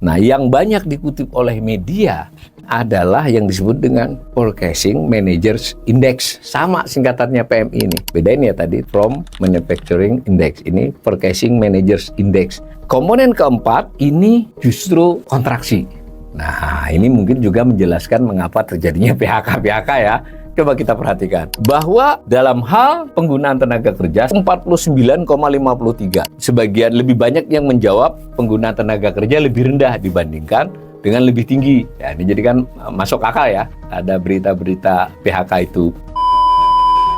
Nah, yang banyak dikutip oleh media adalah yang disebut dengan Purchasing Managers Index. Sama singkatannya PMI ini. Bedain ya tadi, From Manufacturing Index. Ini Purchasing Managers Index. Komponen keempat ini justru kontraksi. Nah, ini mungkin juga menjelaskan mengapa terjadinya PHK ya. Coba kita perhatikan bahwa dalam hal penggunaan tenaga kerja 49,53. Sebagian lebih banyak yang menjawab penggunaan tenaga kerja lebih rendah dibandingkan dengan lebih tinggi. Ya, ini jadi kan masuk akal ya. Ada berita-berita PHK itu.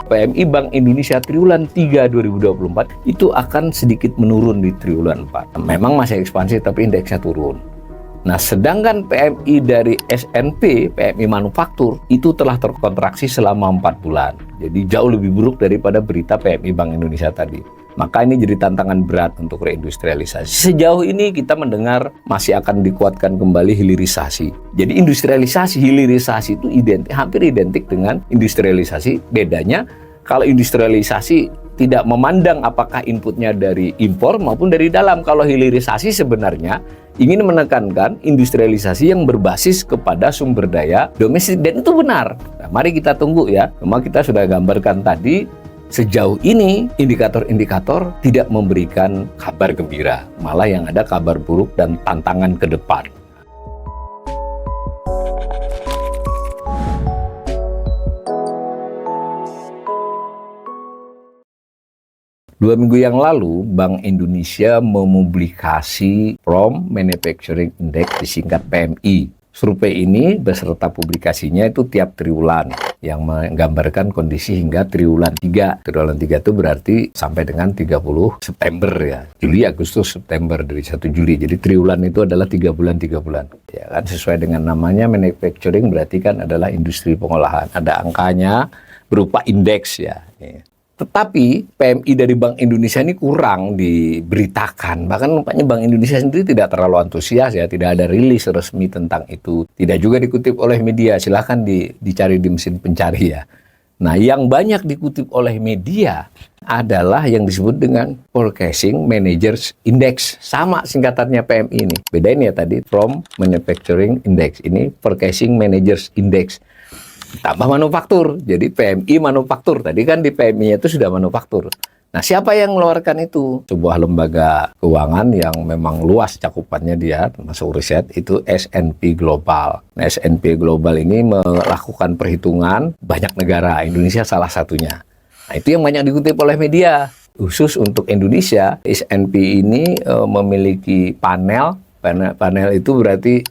PMI Bank Indonesia triwulan 3 2024 itu akan sedikit menurun di triwulan 4. Memang masih ekspansi tapi indeksnya turun. Nah, sedangkan PMI dari SNP, PMI Manufaktur, itu telah terkontraksi selama 4 bulan. Jadi jauh lebih buruk daripada berita PMI Bank Indonesia tadi. Maka ini jadi tantangan berat untuk reindustrialisasi. Sejauh ini kita mendengar masih akan dikuatkan kembali hilirisasi. Jadi industrialisasi, hilirisasi itu hampir identik dengan industrialisasi. Bedanya kalau industrialisasi tidak memandang apakah inputnya dari impor maupun dari dalam. Kalau hilirisasi sebenarnya ingin menekankan industrialisasi yang berbasis kepada sumber daya domestik, dan itu benar. Nah, mari kita tunggu ya. Memang kita sudah gambarkan tadi, sejauh ini indikator-indikator tidak memberikan kabar gembira, malah yang ada kabar buruk dan tantangan ke depan. Dua minggu yang lalu, Bank Indonesia mempublikasi From Manufacturing Index, disingkat PMI. Survei ini beserta publikasinya itu tiap triwulan, yang menggambarkan kondisi hingga triwulan 3. Triwulan 3 itu berarti sampai dengan 30 September ya. Juli, Agustus, September dari 1 Juli. Jadi triwulan itu adalah 3 bulan. Ya kan, sesuai dengan namanya manufacturing berarti kan adalah industri pengolahan. Ada angkanya berupa indeks ya. Tetapi PMI dari Bank Indonesia ini kurang diberitakan. Bahkan nampaknya Bank Indonesia sendiri tidak terlalu antusias ya, tidak ada rilis resmi tentang itu. Tidak juga dikutip oleh media, silahkan dicari di mesin pencari ya. Nah, yang banyak dikutip oleh media adalah yang disebut dengan Purchasing Managers Index. Sama singkatannya PMI ini. Bedain ya tadi, From Manufacturing Index. Ini Purchasing Managers Index. Tambah manufaktur, jadi PMI Manufaktur. Tadi kan di PMI itu sudah manufaktur. Nah, siapa yang mengeluarkan itu? Sebuah lembaga keuangan yang memang luas cakupannya dia, termasuk riset, itu S&P Global. Nah, S&P Global ini melakukan perhitungan banyak negara, Indonesia salah satunya. Nah, itu yang banyak dikutip oleh media. Khusus untuk Indonesia, S&P ini memiliki panel itu berarti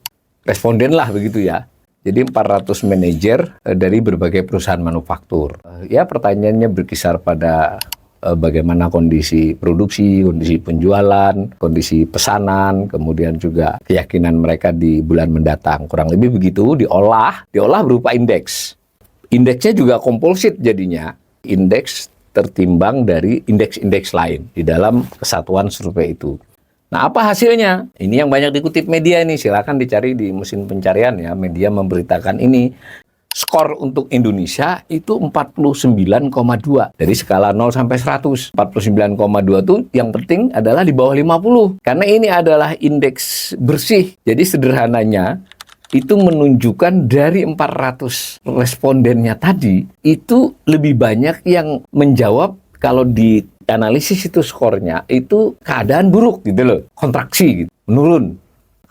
responden lah begitu ya. Jadi 400 manajer dari berbagai perusahaan manufaktur. Ya, pertanyaannya berkisar pada bagaimana kondisi produksi, kondisi penjualan, kondisi pesanan, kemudian juga keyakinan mereka di bulan mendatang. Kurang lebih begitu, diolah berupa indeks. Indeksnya juga komposit jadinya. Indeks tertimbang dari indeks-indeks lain di dalam kesatuan survei itu. Nah, apa hasilnya? Ini yang banyak dikutip media ini. Silakan dicari di mesin pencarian ya. Media memberitakan ini. Skor untuk Indonesia itu 49,2. Dari skala 0 sampai 100. 49,2 itu yang penting adalah di bawah 50. Karena ini adalah indeks bersih. Jadi sederhananya, itu menunjukkan dari 400 respondennya tadi, itu lebih banyak yang menjawab kalau di analisis itu skornya itu keadaan buruk gitu loh, kontraksi gitu, menurun.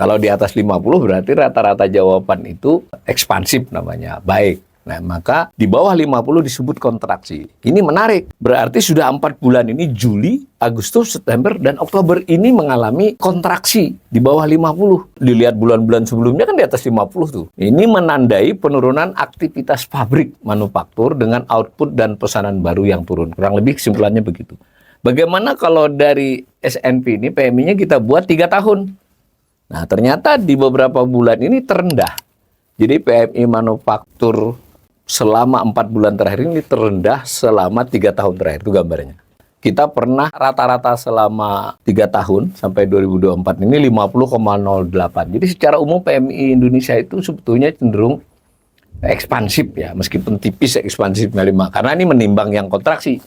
Kalau di atas 50 berarti rata-rata jawaban itu ekspansif namanya, baik. Nah, maka di bawah 50 disebut kontraksi. Ini menarik, berarti sudah 4 bulan ini, Juli, Agustus, September, dan Oktober ini mengalami kontraksi di bawah 50. Dilihat bulan-bulan sebelumnya kan di atas 50 tuh. Ini menandai penurunan aktivitas pabrik manufaktur dengan output dan pesanan baru yang turun. Kurang lebih kesimpulannya begitu. Bagaimana kalau dari S&P ini, PMI-nya kita buat 3 tahun? Nah, ternyata di beberapa bulan ini terendah. Jadi PMI manufaktur selama 4 bulan terakhir ini terendah selama 3 tahun terakhir. Itu gambarnya. Kita pernah rata-rata selama 3 tahun sampai 2024 ini 50,08. Jadi secara umum PMI Indonesia itu sebetulnya cenderung ekspansif ya. Meskipun tipis ekspansifnya 5. Karena ini menimbang yang kontraksi.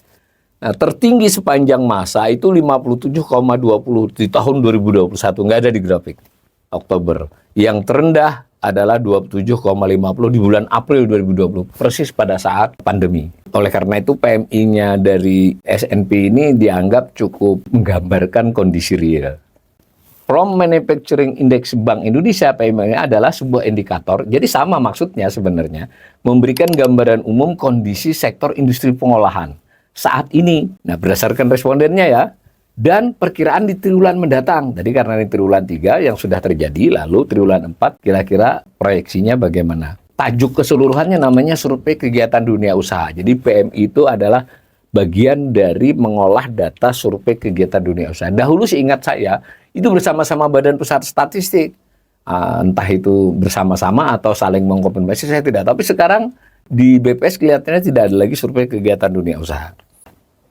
Nah, tertinggi sepanjang masa itu 57,20 di tahun 2021. Nggak ada di grafik. Oktober. Yang terendah adalah 27,50 di bulan April 2020, persis pada saat pandemi. Oleh karena itu PMI-nya dari S&P ini dianggap cukup menggambarkan kondisi real. From Manufacturing Index Bank Indonesia, PMI adalah sebuah indikator, jadi sama maksudnya sebenarnya, memberikan gambaran umum kondisi sektor industri pengolahan saat ini. Nah, berdasarkan respondennya ya, dan perkiraan di triwulan mendatang. Jadi karena ini triwulan 3 yang sudah terjadi, lalu triwulan 4 kira-kira proyeksinya bagaimana. Tajuk keseluruhannya namanya Survei Kegiatan Dunia Usaha. Jadi PMI itu adalah bagian dari mengolah data survei kegiatan dunia usaha. Dahulu seingat saya, itu bersama-sama Badan Pusat Statistik. Entah itu bersama-sama atau saling mengkompensasi, saya tidak. Tapi sekarang di BPS kelihatannya tidak ada lagi survei kegiatan dunia usaha.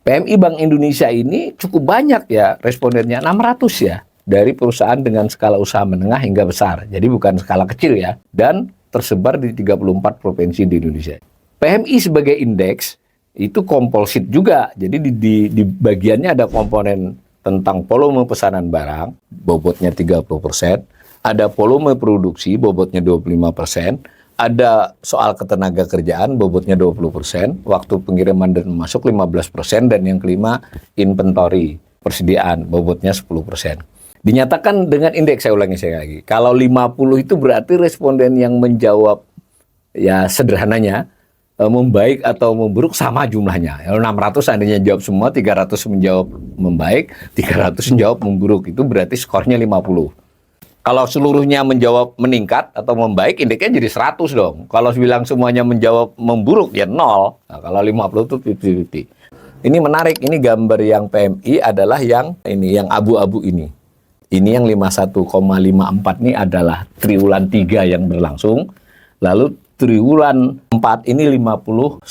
PMI Bank Indonesia ini cukup banyak ya respondennya, 600 ya. Dari perusahaan dengan skala usaha menengah hingga besar. Jadi bukan skala kecil ya. Dan tersebar di 34 provinsi di Indonesia. PMI sebagai indeks itu komposit juga. Jadi di bagiannya ada komponen tentang volume pesanan barang, bobotnya 30%, ada volume produksi, bobotnya 25%, ada soal ketenaga kerjaan, bobotnya 20%, waktu pengiriman dan masuk 15%, dan yang kelima inventory, persediaan, bobotnya 10%. Dinyatakan dengan indeks, saya ulangi lagi, kalau 50 itu berarti responden yang menjawab, ya sederhananya, membaik atau memburuk sama jumlahnya. Kalau 600 seandainya jawab semua, 300 menjawab membaik, 300 menjawab memburuk. Itu berarti skornya 50. Kalau seluruhnya menjawab meningkat atau membaik, indeksnya jadi 100 dong. Kalau bilang semuanya menjawab memburuk, ya 0. Nah, kalau 50 itu 50-50. Ini menarik, ini gambar yang PMI adalah yang ini, yang abu-abu ini. Ini yang 51,54 ini adalah triwulan 3 yang berlangsung. Lalu triwulan 4 ini 51,13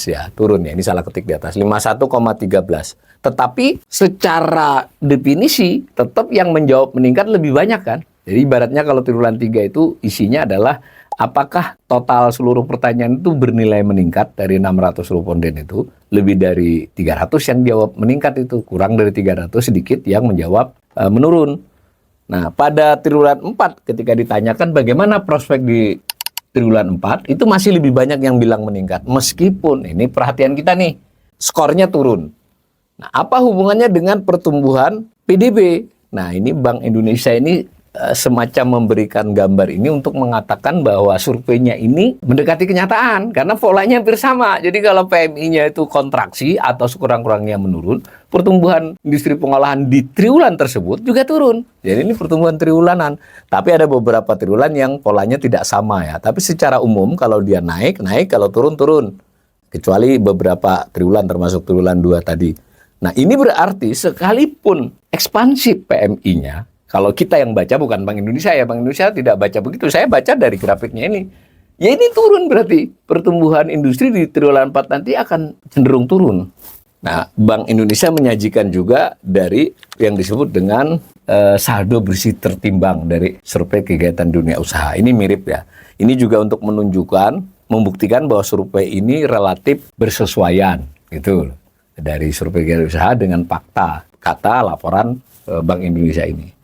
ya, turun ya, ini salah ketik di atas, 51,13. Tetapi secara definisi tetap yang menjawab meningkat lebih banyak kan. Jadi ibaratnya kalau triwulan 3 itu isinya adalah apakah total seluruh pertanyaan itu bernilai meningkat dari 600 responden itu, lebih dari 300 yang jawab meningkat itu, kurang dari 300 sedikit yang menjawab menurun. Nah, pada triwulan 4 ketika ditanyakan bagaimana prospek di triwulan 4, itu masih lebih banyak yang bilang meningkat. Meskipun, ini perhatian kita nih, skornya turun. Nah, apa hubungannya dengan pertumbuhan PDB? Nah, ini Bank Indonesia ini semacam memberikan gambar ini untuk mengatakan bahwa surveinya ini mendekati kenyataan. Karena polanya hampir sama. Jadi kalau PMI-nya itu kontraksi atau sekurang-kurangnya menurun, pertumbuhan industri pengolahan di triwulan tersebut juga turun. Jadi ini pertumbuhan triwulanan. Tapi ada beberapa triwulan yang polanya tidak sama ya. Tapi secara umum kalau dia naik, naik. Kalau turun, turun. Kecuali beberapa triwulan termasuk triwulan 2 tadi. Nah, ini berarti sekalipun ekspansif PMI-nya, kalau kita yang baca, bukan Bank Indonesia ya, Bank Indonesia tidak baca begitu. Saya baca dari grafiknya ini. Ya ini turun berarti. Pertumbuhan industri di triwulan 4 nanti akan cenderung turun. Nah, Bank Indonesia menyajikan juga dari yang disebut dengan saldo bersih tertimbang dari survei kegiatan dunia usaha. Ini mirip ya. Ini juga untuk menunjukkan, membuktikan bahwa survei ini relatif bersesuaian. Gitu. Dari survei kegiatan usaha dengan fakta, kata laporan Bank Indonesia ini.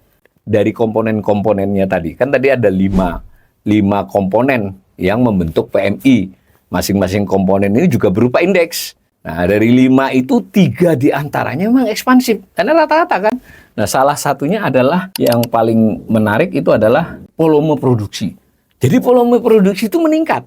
Dari komponen-komponennya tadi, kan tadi ada 5 komponen yang membentuk PMI. Masing-masing komponen ini juga berupa indeks. Nah, dari 5 itu 3 diantaranya memang ekspansif. Karena rata-rata kan. Nah, salah satunya adalah yang paling menarik itu adalah volume produksi. Jadi volume produksi itu meningkat.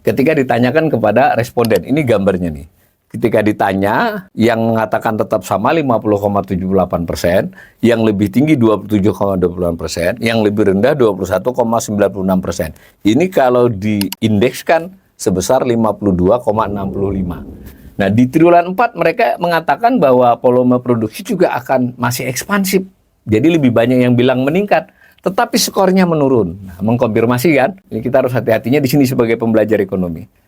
Ketika ditanyakan kepada responden, ini gambarnya nih. Ketika ditanya, yang mengatakan tetap sama 50,78%, yang lebih tinggi 27,28%, yang lebih rendah 21,96%. Ini kalau diindekskan sebesar 52,65. Nah, di triwulan 4 mereka mengatakan bahwa volume produksi juga akan masih ekspansif. Jadi lebih banyak yang bilang meningkat, tetapi skornya menurun. Nah, mengkonfirmasi kan? Ini kita harus hati-hatinya di sini sebagai pembelajar ekonomi.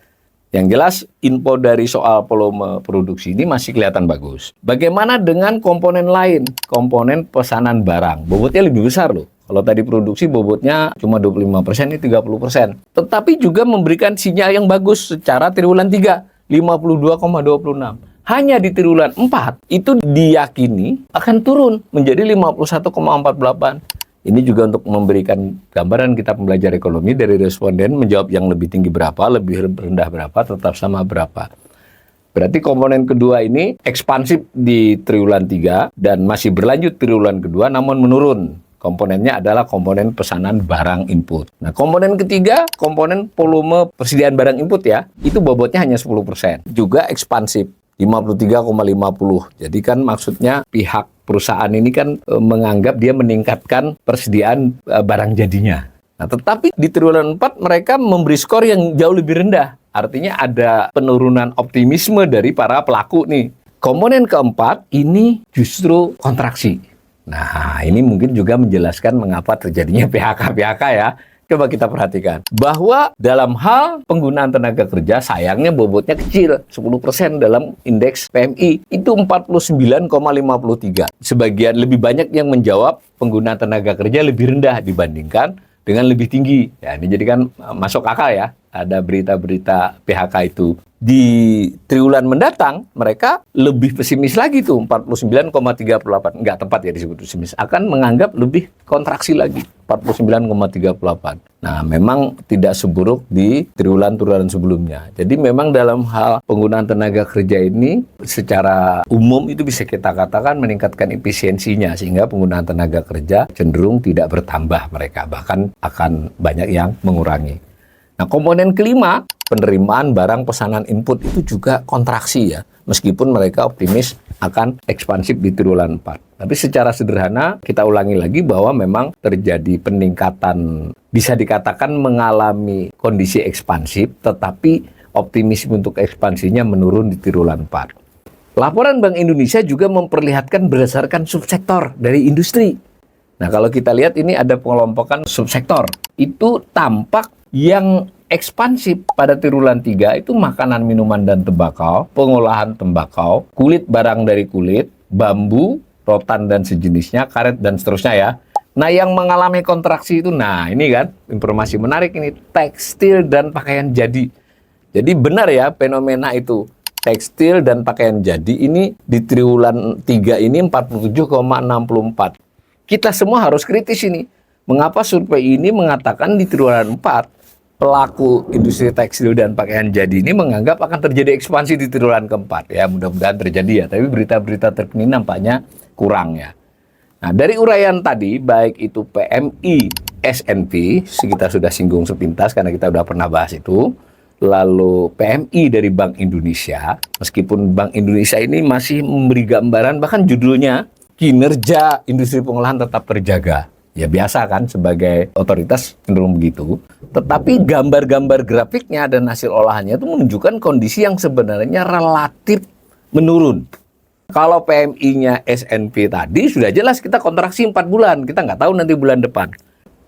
Yang jelas, info dari soal volume produksi ini masih kelihatan bagus. Bagaimana dengan komponen lain? Komponen pesanan barang. Bobotnya lebih besar loh. Kalau tadi produksi bobotnya cuma 25%, ini 30%. Tetapi juga memberikan sinyal yang bagus secara triwulan 3, 52,26. Hanya di triwulan 4, itu diyakini akan turun menjadi 51,48. Ini juga untuk memberikan gambaran kita pembelajar ekonomi dari responden menjawab yang lebih tinggi berapa, lebih rendah berapa, tetap sama berapa. Berarti komponen kedua ini ekspansif di triwulan 3 dan masih berlanjut triwulan kedua namun menurun. Komponennya adalah komponen pesanan barang input. Nah, komponen ketiga, komponen volume persediaan barang input ya, itu bobotnya hanya 10%. Juga ekspansif, 53,50. Jadi kan maksudnya pihak perusahaan ini kan menganggap dia meningkatkan persediaan barang jadinya. Nah, tetapi di triwulan 4 mereka memberi skor yang jauh lebih rendah. Artinya ada penurunan optimisme dari para pelaku nih. Komponen keempat ini justru kontraksi. Nah, ini mungkin juga menjelaskan mengapa terjadinya PHK-PHK ya. Coba kita perhatikan. Bahwa dalam hal penggunaan tenaga kerja, sayangnya bobotnya kecil. 10% dalam indeks PMI. Itu 49,53. Sebagian lebih banyak yang menjawab penggunaan tenaga kerja lebih rendah dibandingkan dengan lebih tinggi. Ya, ini jadi kan masuk akal ya. Ada berita-berita PHK itu. Di triwulan mendatang, mereka lebih pesimis lagi tuh, 49,38. Nggak tepat ya disebut pesimis. Akan menganggap lebih kontraksi lagi, 49,38. Nah, memang tidak seburuk di triwulan-triwulan sebelumnya. Jadi memang dalam hal penggunaan tenaga kerja ini, secara umum itu bisa kita katakan meningkatkan efisiensinya, sehingga penggunaan tenaga kerja cenderung tidak bertambah mereka, bahkan akan banyak yang mengurangi. Nah, komponen kelima, penerimaan barang pesanan input itu juga kontraksi ya, meskipun mereka optimis akan ekspansif di triwulan 4. Tapi secara sederhana, kita ulangi lagi bahwa memang terjadi peningkatan, bisa dikatakan mengalami kondisi ekspansif, tetapi optimisme untuk ekspansinya menurun di triwulan 4. Laporan Bank Indonesia juga memperlihatkan berdasarkan subsektor dari industri. Nah, kalau kita lihat ini ada pengelompokan subsektor. Itu tampak yang ekspansif pada triwulan 3 itu makanan, minuman, dan tembakau, pengolahan tembakau, kulit barang dari kulit, bambu, rotan dan sejenisnya, karet dan seterusnya ya. Nah, yang mengalami kontraksi itu, nah ini kan informasi menarik ini, tekstil dan pakaian jadi. Jadi benar ya fenomena itu. Tekstil dan pakaian jadi ini di triwulan 3 ini 47,64. Kita semua harus kritis ini. Mengapa survei ini mengatakan di triwulan 4 pelaku industri tekstil dan pakaian jadi ini menganggap akan terjadi ekspansi di triwulan keempat. Ya, mudah-mudahan terjadi ya, tapi berita-berita terkini nampaknya kurang ya. Nah, dari uraian tadi, baik itu PMI, S&P, kita sudah singgung sepintas karena kita sudah pernah bahas itu, lalu PMI dari Bank Indonesia, meskipun Bank Indonesia ini masih memberi gambaran, bahkan judulnya, kinerja industri pengolahan tetap terjaga. Ya biasa kan, sebagai otoritas cenderung begitu. Tetapi gambar-gambar grafiknya dan hasil olahannya itu menunjukkan kondisi yang sebenarnya relatif menurun. Kalau PMI-nya S&P tadi sudah jelas kita kontraksi 4 bulan. Kita nggak tahu nanti bulan depan.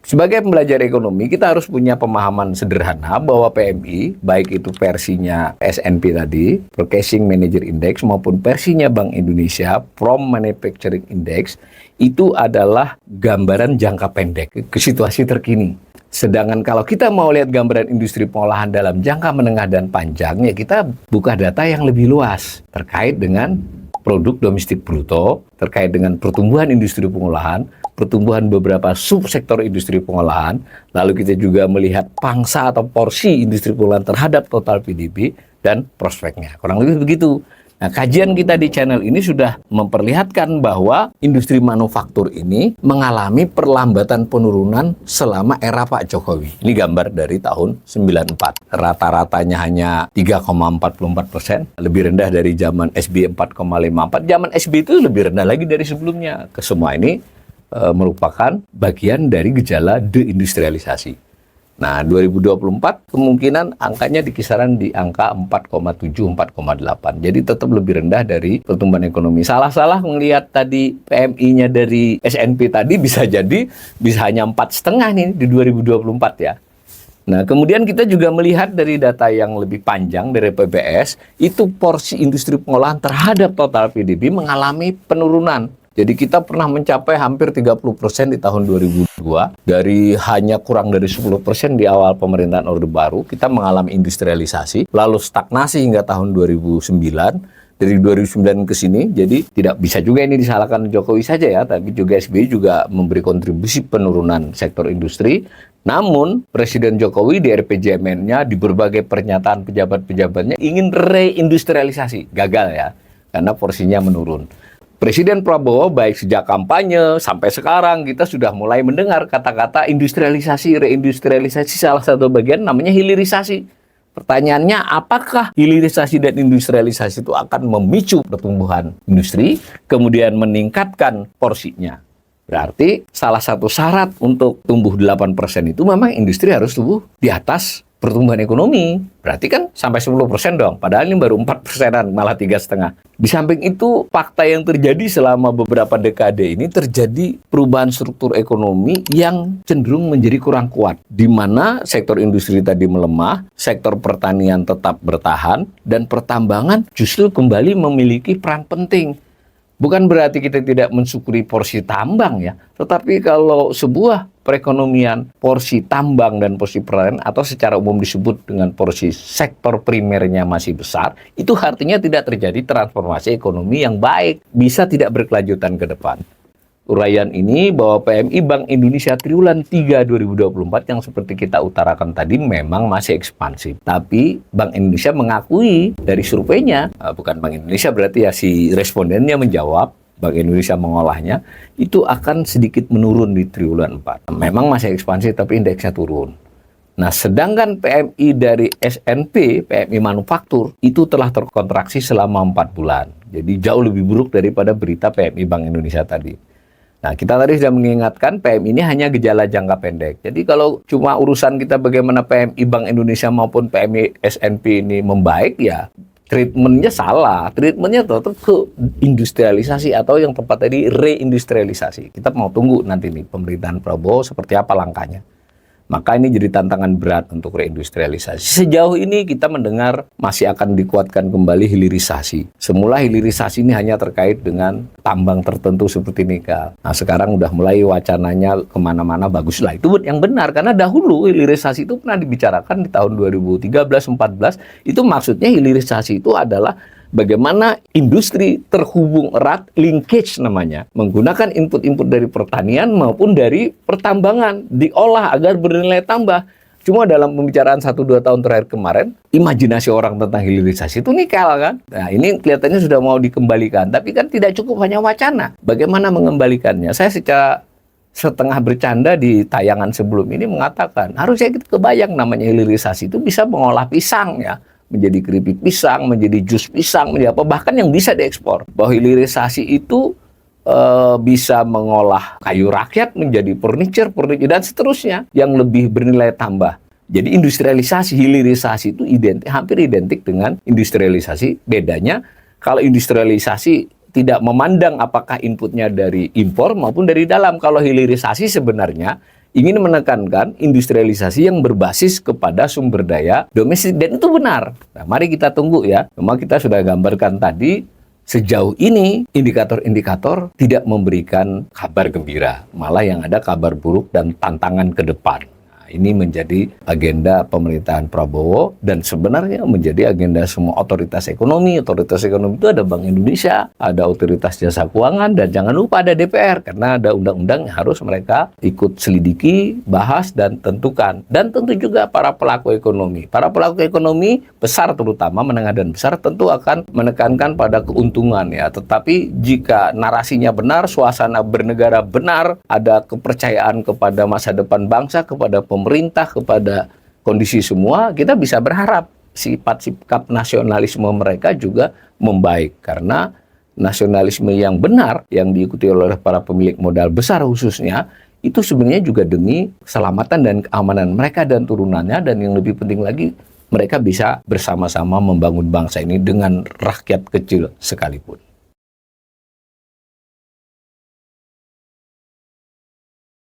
Sebagai pembelajar ekonomi, kita harus punya pemahaman sederhana bahwa PMI, baik itu versinya S&P tadi, Purchasing Manager Index, maupun versinya Bank Indonesia, From Manufacturing Index, itu adalah gambaran jangka pendek ke situasi terkini. Sedangkan kalau kita mau lihat gambaran industri pengolahan dalam jangka menengah dan panjang, ya kita buka data yang lebih luas terkait dengan produk domestik bruto, terkait dengan pertumbuhan industri pengolahan, pertumbuhan beberapa subsektor industri pengolahan, lalu kita juga melihat pangsa atau porsi industri pengolahan terhadap total PDB dan prospeknya. Kurang lebih begitu. Nah, kajian kita di channel ini sudah memperlihatkan bahwa industri manufaktur ini mengalami perlambatan penurunan selama era Pak Jokowi. Ini gambar dari tahun 94. Rata-ratanya hanya 3,44%, lebih rendah dari zaman SBY 4,54. Zaman SBY itu lebih rendah lagi dari sebelumnya. Kesemua ini merupakan bagian dari gejala deindustrialisasi. Nah, 2024 kemungkinan angkanya di kisaran di angka 4,7-4,8. Jadi tetap lebih rendah dari pertumbuhan ekonomi. Salah-salah melihat tadi PMI-nya dari S&P tadi bisa jadi bisa hanya 4,5 nih di 2024 ya. Nah, kemudian kita juga melihat dari data yang lebih panjang dari PBS, itu porsi industri pengolahan terhadap total PDB mengalami penurunan. Jadi kita pernah mencapai hampir 30% di tahun 2002, dari hanya kurang dari 10% di awal pemerintahan Orde Baru, kita mengalami industrialisasi, lalu stagnasi hingga tahun 2009, dari 2009 ke sini. Jadi tidak bisa juga ini disalahkan Jokowi saja ya, tapi juga SBY juga memberi kontribusi penurunan sektor industri. Namun Presiden Jokowi di RPJMN-nya di berbagai pernyataan pejabat-pejabatnya ingin reindustrialisasi. Gagal ya, karena porsinya menurun. Presiden Prabowo baik sejak kampanye sampai sekarang kita sudah mulai mendengar kata-kata industrialisasi, reindustrialisasi, salah satu bagian namanya hilirisasi. Pertanyaannya, apakah hilirisasi dan industrialisasi itu akan memicu pertumbuhan industri, kemudian meningkatkan porsinya? Berarti salah satu syarat untuk tumbuh 8% itu memang industri harus tumbuh di atas pertumbuhan ekonomi. Berarti kan sampai 10% dong, padahal ini baru 4%-an, malah 3,5%. Di samping itu, fakta yang terjadi selama beberapa dekade ini terjadi perubahan struktur ekonomi yang cenderung menjadi kurang kuat. Di mana sektor industri tadi melemah, sektor pertanian tetap bertahan, dan pertambangan justru kembali memiliki peran penting. Bukan berarti kita tidak mensyukuri porsi tambang ya, tetapi kalau sebuah perekonomian, porsi tambang dan porsi pertanian atau secara umum disebut dengan porsi sektor primernya masih besar, itu artinya tidak terjadi transformasi ekonomi yang baik, bisa tidak berkelanjutan ke depan. Uraian ini bahwa PMI Bank Indonesia triwulan 3 2024 yang seperti kita utarakan tadi memang masih ekspansif. Tapi Bank Indonesia mengakui dari surveinya, bukan Bank Indonesia berarti ya si respondennya menjawab, Bank Indonesia mengolahnya, itu akan sedikit menurun di triwulan 4. Memang masih ekspansif tapi indeksnya turun. Nah, sedangkan PMI dari SNP, PMI manufaktur, itu telah terkontraksi selama 4 bulan. Jadi jauh lebih buruk daripada berita PMI Bank Indonesia tadi. Nah, kita tadi sudah mengingatkan PMI ini hanya gejala jangka pendek. Jadi kalau cuma urusan kita bagaimana PMI Bank Indonesia maupun PMI SNP ini membaik, ya treatmentnya salah. Treatmentnya tetap ke industrialisasi atau yang tepat tadi reindustrialisasi. Kita mau tunggu nanti nih pemerintahan Prabowo seperti apa langkahnya. Maka ini jadi tantangan berat untuk reindustrialisasi. Sejauh ini kita mendengar masih akan dikuatkan kembali hilirisasi. Semula hilirisasi ini hanya terkait dengan tambang tertentu seperti nikel. Nah, sekarang udah mulai wacananya kemana-mana, baguslah. Itu yang benar, karena dahulu hilirisasi itu pernah dibicarakan di tahun 2013-14. Itu maksudnya hilirisasi itu adalah bagaimana industri terhubung erat, linkage namanya, menggunakan input-input dari pertanian maupun dari pertambangan, diolah agar bernilai tambah. Cuma dalam pembicaraan 1-2 tahun terakhir kemarin, imajinasi orang tentang hilirisasi itu nikel kan. Nah, ini kelihatannya sudah mau dikembalikan, tapi kan tidak cukup hanya wacana. Bagaimana mengembalikannya? Saya secara setengah bercanda di tayangan sebelum ini mengatakan, harusnya kita kebayang namanya hilirisasi itu bisa mengolah pisang ya, menjadi keripik pisang, menjadi jus pisang, menjadi apa, bahkan yang bisa diekspor. Bahwa hilirisasi itu bisa mengolah kayu rakyat menjadi furniture dan seterusnya yang lebih bernilai tambah. Jadi industrialisasi, hilirisasi itu hampir identik dengan industrialisasi. Bedanya kalau industrialisasi tidak memandang apakah inputnya dari impor maupun dari dalam. Kalau hilirisasi sebenarnya ingin menekankan industrialisasi yang berbasis kepada sumber daya domestik, dan itu benar. Nah, mari kita tunggu ya. Memang kita sudah gambarkan tadi, sejauh ini indikator-indikator tidak memberikan kabar gembira, malah yang ada kabar buruk dan tantangan ke depan. Ini menjadi agenda pemerintahan Prabowo dan sebenarnya menjadi agenda semua otoritas ekonomi. Otoritas ekonomi itu ada Bank Indonesia, ada Otoritas Jasa Keuangan, dan jangan lupa ada DPR, karena ada undang-undang yang harus mereka ikut selidiki, bahas, dan tentukan. Dan tentu juga para pelaku ekonomi. Para pelaku ekonomi besar, terutama menengah dan besar, tentu akan menekankan pada keuntungan ya. Tetapi jika narasinya benar, suasana bernegara benar, ada kepercayaan kepada masa depan bangsa, kepada pemerintah, kepada kondisi semua, kita bisa berharap sifat sikap nasionalisme mereka juga membaik, karena nasionalisme yang benar yang diikuti oleh para pemilik modal besar khususnya itu sebenarnya juga demi keselamatan dan keamanan mereka dan turunannya, dan yang lebih penting lagi mereka bisa bersama-sama membangun bangsa ini dengan rakyat kecil sekalipun.